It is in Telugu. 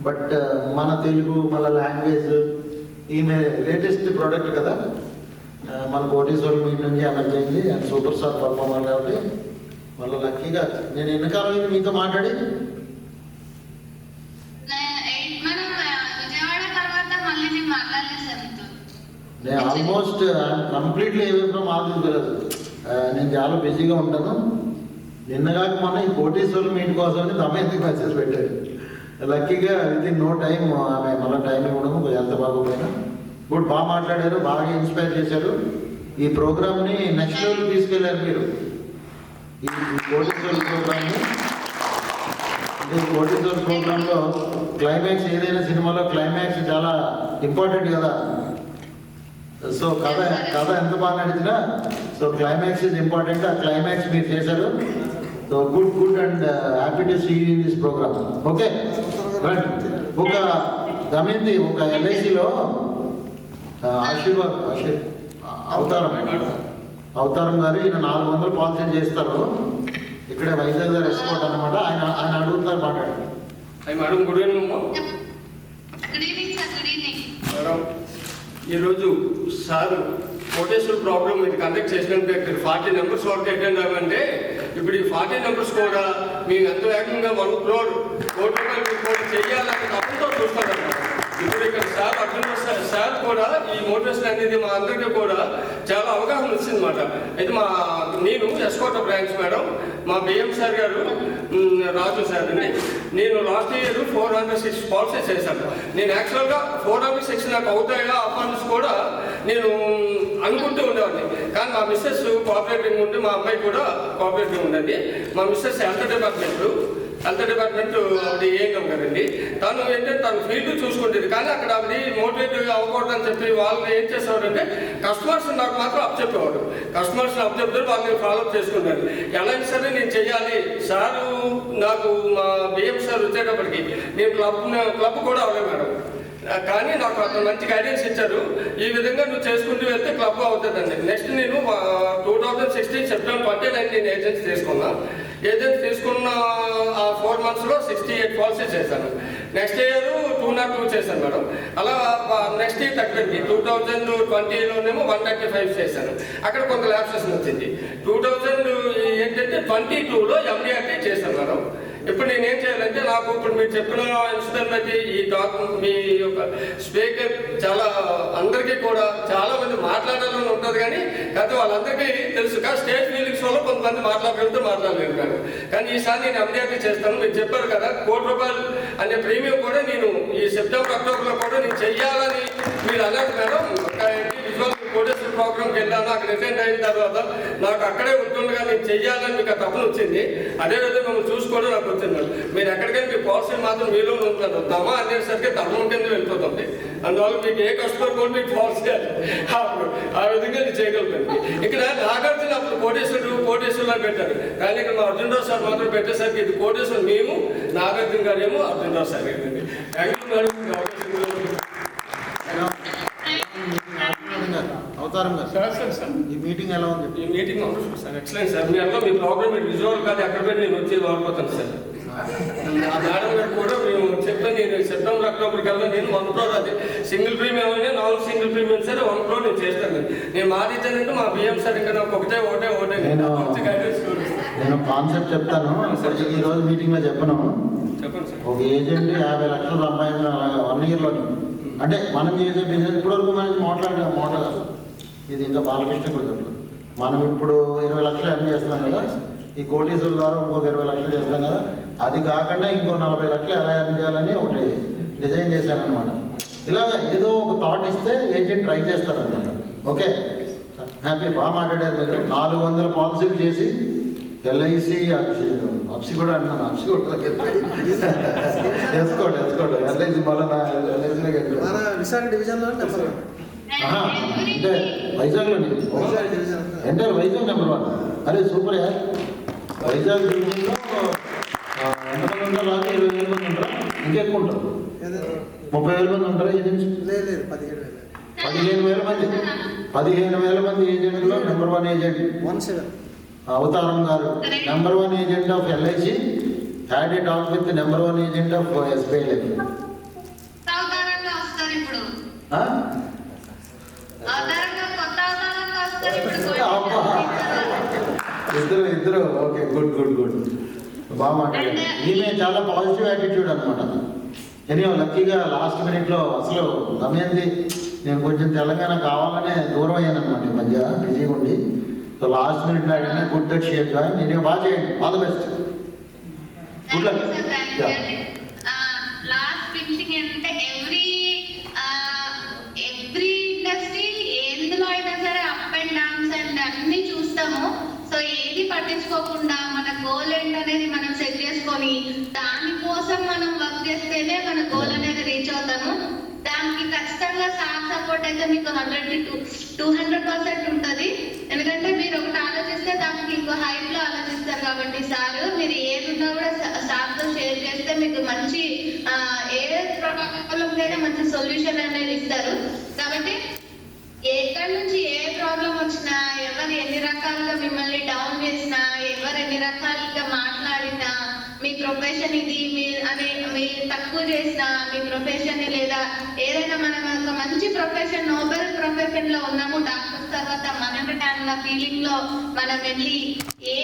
బట్ మన తెలుగు మన లాంగ్వేజ్ ఈమె లేటెస్ట్ ప్రోడక్ట్ కదా, మన కోటీశ్వరం మీట్ నుంచి ఎమర్జ్ అయింది అండ్ సూపర్ స్టార్ పర్ఫార్మర్ కాబట్టి మళ్ళీ లక్కీగా నేను ఎన్ని కాలం అయింది మీతో మాట్లాడి? నేను almost completely away from all this village. నేను చాలా బిజీగా ఉంటాను. నిన్నగాక మొన్న ఈ కోటీశ్వరం మీట్ కోసం తమేందుకు మెసేజ్ పెట్టాడు. లక్కీగా విత్ ఇన్ నో టైం ఆమె మళ్ళీ టైం ఇవ్వడం ఎంత బాగోపోయినా ఇప్పుడు బాగా మాట్లాడారు, బాగా ఇన్స్పైర్ చేశారు. ఈ ప్రోగ్రామ్ని నెక్స్ట్ లెవెల్ తీసుకెళ్ళారు మీరు. ఈ కోటీశ్వరం ప్రోగ్రామ్ని కోటీశ్వరం ప్రోగ్రాంలో క్లైమాక్స్, ఏదైనా సినిమాలో క్లైమాక్స్ చాలా ఇంపార్టెంట్ కదా. సో కథ ఎంత బాగా నడిచినా సో క్లైమాక్స్ ఇస్ ఇంపార్టెంట్. ఆ క్లైమాక్స్ మీరు చేశారు. So good and happy to see in this program. Okay right. ఒక గమనింది, ఒక ఎల్ఐసిలో అవతారం గారు ఈయన 400 పాలసీలు చేస్తారు. ఇక్కడే వైజాగ్ గారు ఎక్స్పోర్ట్ అనమాట. ఆయన అడుగుతున్నారు మాట్లాడు. Madam good evening madam. ఈరోజు సార్ కోటేశ్వర ప్రోగ్రామ్ ఇది కండక్ట్ చేసినందుకు 40 మెంబర్స్ వరకు అటెండ్ అవ్వంటే ఇప్పుడు ఈ 40 మెంబర్స్ కూడా మేము ఎంత వేగంగా 1 crore కూడా చేయాలని తప్పతో చూస్తారన్నమాట. ఇప్పుడు ఇక్కడ సార్ అర్జున్ సార్ కూడా ఈ మోటివేషన్ అనేది మా అందరికీ కూడా చాలా అవగాహన వచ్చిందన్నమాట. అయితే నేను ఎస్కోట బ్రాంచ్ మేడం, మా బిఎం సార్ గారు రాజు సార్ అని నేను లాస్ట్ ఇయర్ 406 పాలసీస్ చేశాను. నేను యాక్చువల్గా 406 నాకు అవుతాయా అఫాన్స్ కూడా నేను అనుకుంటూ ఉండేవాడిని. కానీ మా మిస్సెస్ కోఆపరేటింగ్ ఉండి, మా అమ్మాయి కూడా కోఆపరేటింగ్ ఉండండి. మా మిస్సెస్ హెల్త్ డిపార్ట్మెంట్ ఆవిడ ఏఎన్ఎం గారండి. తను ఏంటంటే తను ఫీల్డ్ చూసుకుంటుంది. కానీ అక్కడ ఆవిడ మోటివేట్ అవ్వకూడదని చెప్పి వాళ్ళు ఏం చేసేవారంటే కస్టమర్స్ నాకు మాత్రం అప్పచెప్పేవాడు. కస్టమర్స్ని అప్పచెప్తారు, వాళ్ళని ఫాలోఅప్ చేసుకుంటాను. ఎలా సరే నేను చెయ్యాలి. సారు నాకు మా బిఎం సార్ వచ్చేటప్పటికి నేను క్లబ్ కూడా అవ్వలేదు మేడం. కానీ నాకు అతను మంచి గైడెన్స్ ఇచ్చారు. ఈ విధంగా నువ్వు చేసుకుంటూ వెళ్తే క్లబ్ అవుతుందండి. నెక్స్ట్ నేను 2016 సెప్టెంబర్ 29 నేను ఏజెన్సీ తీసుకున్న ఆ 4 monthsలో 68 పాలసీస్ చేశాను. నెక్స్ట్ ఇయర్ 202 చేశాను మేడం. అలా నెక్స్ట్ ఇయర్ తగ్గింది. 2020లోనేమో 195 చేశాను. అక్కడ కొంత ల్యాప్సెస్ వచ్చింది. 2022లో ఎండిఆర్టీ చేశాను మేడం. ఇప్పుడు నేనేం చేయాలంటే నాకు ఇప్పుడు మీరు చెప్పిన ఇన్సిడెంట్ బట్టి ఈ మీ యొక్క స్పీకర్ చాలా అందరికీ కూడా చాలా మంది మాట్లాడాలని ఉంటుంది. కానీ వాళ్ళందరికీ తెలుసు. కానీ స్టేజ్ ఫీలింగ్స్ వల్ల కొంతమంది మాట్లాడలేరు మేడం. కానీ ఈసారి నేను ఎండిఆర్టీ చేస్తాను. మీరు చెప్పారు కదా ₹1 కోటి అనే ప్రీమియం కూడా నేను ఈ సెప్టెంబర్ అక్టోబర్లో కూడా నేను చెయ్యాలని మీరు అన్నారు మేడం. విజువల్ కోటేశ్వర ప్రోగ్రామ్కి వెళ్ళాను. అక్కడ అటెండ్ అయిన తర్వాత నాకు అక్కడే ఉంటుండగా నేను చెయ్యాలని మీకు ఆ తపన వచ్చింది. అదేవిధంగా మిమ్మల్ని చూసుకోవడం నాకు వచ్చింది మేడం. మీరు ఎక్కడికైనా మీ పాలసీ మాత్రం మీలో ఉంటారు. దమ అనేసరికి ధర్మం కింద వెళ్ళిపోతుంది. అందువల్ల మీకు ఏ కస్టమర్ కూడా మీకు పాలసీ ఆ విధంగా నేను చేయగలుగుతాను. ఇక్కడ నాగార్జున అప్పుడు కోటేశ్వరులు పెట్టారు. కానీ ఇక్కడ మా అర్జునరావు సార్ మాత్రం పెట్టేసరికి ఇది కోటేశ్వరం మేము, నాగార్జున గారు ఏమో అర్జునరావు సార్ గారు. అవతారం గారు ఈ మీటింగ్ ఎలా ఉంది? ఈ మీటింగ్ అవుతుంది సార్, ఎక్సలెంట్ సార్. మీ అట్లా మీ ప్రోగ్రామ్ విజువల్ కాదు, ఎక్కడ పెట్టి నేను వచ్చి వాడిపోతాను సార్. ఆ మేడం గారు కూడా మేము చెప్పాను. నేను సెప్టెంబర్ అక్టోబర్కి వెళ్ళాను. నేను 1 crore అది సింగిల్ ప్రీమియం అయినా 4 సింగిల్ ప్రీమియం సరే 1 crore నేను చేస్తాను. నేను మాదిచ్చానంటే మా బిఎం సార్ ఇంకా నాకు ఒకటే నేను కాన్సెప్ట్ చెప్తాను. ఈ రోజు మీటింగ్ లో చెప్పను. చెప్పండి సార్. ఒక ఏజెంట్ 50 లక్షలు సంపాదించిన 1 yearలో, అంటే మనం చేసే బిజినెస్ ఇప్పటివరకు మనకి మాట్లాడాలి. ఇది ఇంకా బాలకృష్ణ గురించి మనం ఇప్పుడు 20 లక్షలు ఎర్న్ చేస్తున్నాం కదా. ఈ కోటీశ్వరుల ద్వారా ఇంకొక 20 లక్షలు చేస్తాం కదా. అది కాకుండా ఇంకో 40 లక్షలు ఎలా ఎర్న్ చేయాలని ఒకటి డిజైన్ చేశాను అనమాట. ఇలాగ ఏదో ఒక థాట్ ఇస్తే ఏజెంట్ ట్రై చేస్తారు అనమాట. ఓకే హ్యాపీ, బాగా మాట్లాడారు మీరు. 400 పాలసీలు చేసి ఎల్ఐసి అప్సి కూడా అన్నాను. అప్సి కూడా వేసుకోండి ఎల్ఐసి మళ్ళీ విశాఖ డివిజన్లో అంటే వైజాగ్లో అంటే వైజాగ్ నెంబర్ 1. అరే సూపర్ యార్. వైజాగ్ డివిజన్లో ఎంతమంది ఉంటారు? 20,000 మంది ఉంటారా? ఇంకెక్కువ ఉంటారు. 30,000 మంది ఉంటారా ఏజెంట్స్? 15,000 మంది. 15,000 మంది ఏజెంట్లో నెంబర్ 1 ఏజెంట్ అవతారం గారు. Number 1 agent of LIC had a talk with number 1 agent of SBI life. అవతారంగా వస్తారు ఇప్పుడు. అవతారంగా కొత్త అవతారంగా వస్తారు ఇప్పుడు. ఇద్దరు ఓకే, గుడ్ బాగా మాట్లాడారు. ఈమె చాలా పాజిటివ్ యాటిట్యూడ్ అనమాట. ఎనియో లక్కీగా లాస్ట్ మినిట్లో అసలు దమయంతి నేను కొంచెం తెలంగాణ కావాలనే దూరం అయ్యాను అనమాట. ఈ మధ్య బిజీగా ఉండి. సో లాస్ట్ మినిట్లో అడిగినా గుడ్ దట్ షేర్ జాయిన్. నేను బాగా చేయండి, all the best, good luck. Last finishing ఏంటంటే ఎవ్రీ ఇండస్ట్రీ ఎందులో అయినా సరే అప్ అండ్ డౌన్స్ అండ్ అన్ని చూస్తాము. సో ఏది పట్టించుకోకుండా మన గోల్ ఏంటనేది మనం సెట్ చేసుకొని దానికోసం మనం వర్క్ చేస్తేనే మన గోల్ అనేది రీచ్ అవుతాము. దానికి ఖచ్చితంగా సార్ సపోర్ట్ అయితే మీకు 100-200% ఉంటుంది. ఎందుకంటే మీరు ఒకటి ఆలోచిస్తే దానికి ఇంకో హైట్ లో ఆలోచిస్తారు కాబట్టి సార్ మీరు ఏది ఉన్నా కూడా సార్తో షేర్ చేస్తే మీకు మంచి ఏ ప్రాబ్లంకైనా మంచి సొల్యూషన్ అనేది ఇస్తారు. కాబట్టి ఎక్కడి నుంచి ఏ ప్రాబ్లం వచ్చినా, ఎవరు ఎన్ని రకాలుగా మిమ్మల్ని డౌన్ చేసినా, ఎవరు ఎన్ని రకాలుగా మాట్లాడినా, మీ ప్రొఫెషన్ ఇది మీరు తక్కువ చేసినా మీ ప్రొఫెషన్ లేదా ఏదైనా మనం ఒక మంచి ప్రొఫెషన్, నోబెల్ ప్రొఫెషన్ లో ఉన్నాము డాక్టర్స్ తర్వాత మనమే అన్న ఫీలింగ్ లో మనం వెళ్ళి ఏ